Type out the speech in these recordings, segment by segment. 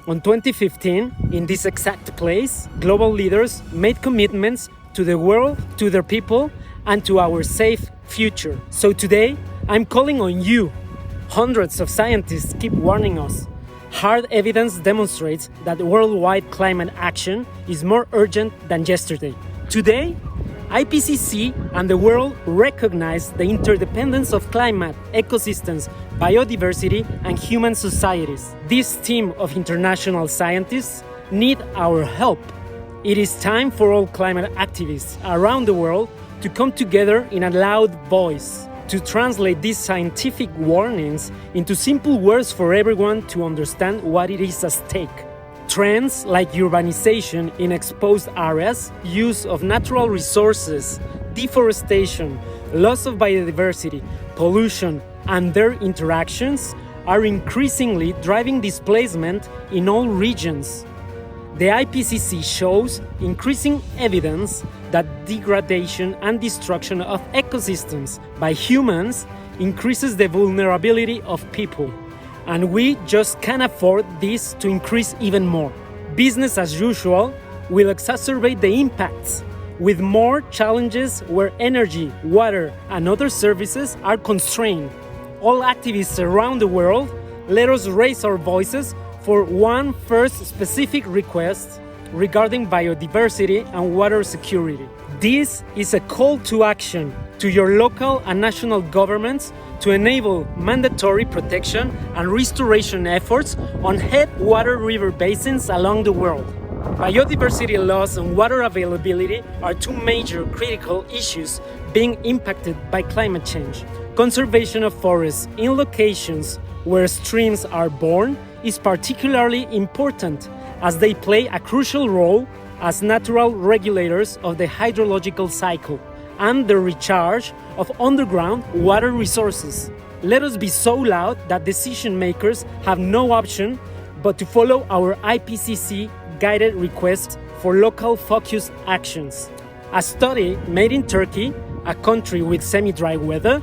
On 2015, in this exact place, global leaders made commitments to the world, to their people, and to our safe future. So today, I'm calling on you. Hundreds of scientists keep warning us. Hard evidence demonstrates that worldwide climate action is more urgent than yesterday. Today, IPCC and the world recognize the interdependence of climate, ecosystems, biodiversity, and human societies. This team of international scientists need our help. It is time for all climate activists around the world to come together in a loud voice, to translate these scientific warnings into simple words for everyone to understand what it is at stake. Trends like urbanization in exposed areas, use of natural resources, deforestation, loss of biodiversity, pollution, and their interactions are increasingly driving displacement in all regions. The IPCC shows increasing evidence that degradation and destruction of ecosystems by humans increases the vulnerability of people. And we just can't afford this to increase even more. Business as usual will exacerbate the impacts, with more challenges where energy, water, and other services are constrained. All activists around the world, let us raise our voices for one first specific request regarding biodiversity and water security. This is a call to action to your local and national governments to enable mandatory protection and restoration efforts on headwater river basins along the world. Biodiversity loss and water availability are two major critical issues being impacted by climate change. Conservation of forests in locations where streams are born is particularly important as they play a crucial role as natural regulators of the hydrological cycle and the recharge of underground water resources. Let us be so loud that decision makers have no option but to follow our IPCC guided request for local focused actions. A study made in Turkey, a country with semi-dry weather,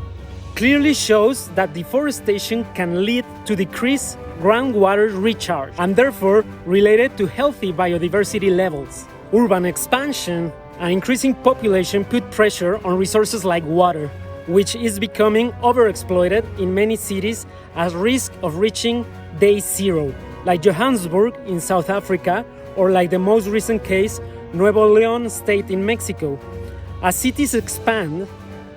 clearly shows that deforestation can lead to decreased groundwater recharge and therefore related to healthy biodiversity levels. Urban expansion and increasing population put pressure on resources like water, which is becoming overexploited in many cities at risk of reaching day zero, like Johannesburg in South Africa or like the most recent case, Nuevo León state in Mexico. As cities expand,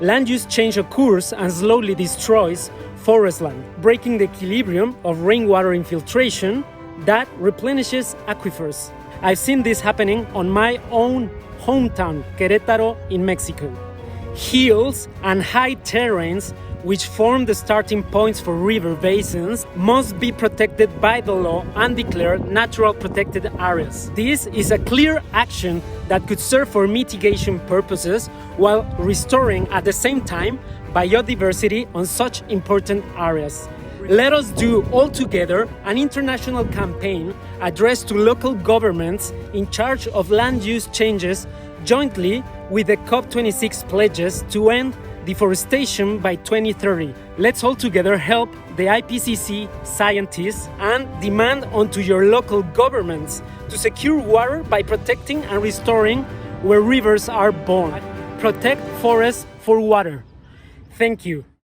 land use change occurs and slowly destroys forest land, breaking the equilibrium of rainwater infiltration that replenishes aquifers. I've seen this happening on my own hometown, Querétaro in Mexico. Hills and high terrains, which form the starting points for river basins, must be protected by the law and declared natural protected areas. This is a clear action that could serve for mitigation purposes while restoring at the same time biodiversity on such important areas. Let us do all together an international campaign addressed to local governments in charge of land use changes jointly with the COP26 pledges to end deforestation by 2030. Let's all together help the IPCC scientists and demand onto your local governments to secure water by protecting and restoring where rivers are born. Protect forests for water. Thank you.